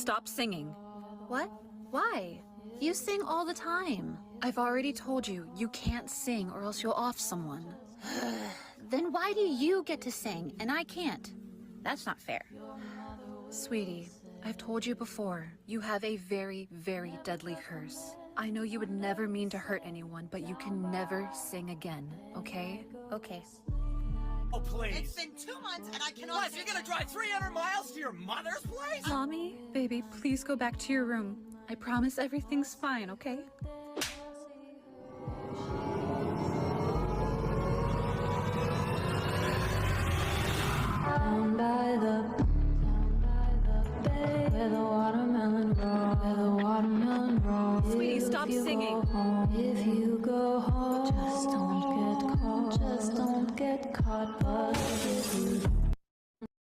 stop singing. What? Why? You sing all the time. I've already told you, you can't sing or else you'll off someone. Then why do you get to sing and I can't? That's not fair. Sweetie, I've told you before, you have a very, very deadly curse. I know you would never mean to hurt anyone, but you can never sing again, okay? Okay. Oh, please. It's been 2 months and I cannot. What, you're gonna drive 300 miles to your mother's place? Mommy, baby, please go back to your room. I promise everything's fine, okay? Down by the bay, where the watermelon grows, Sweetie, stop singing. If you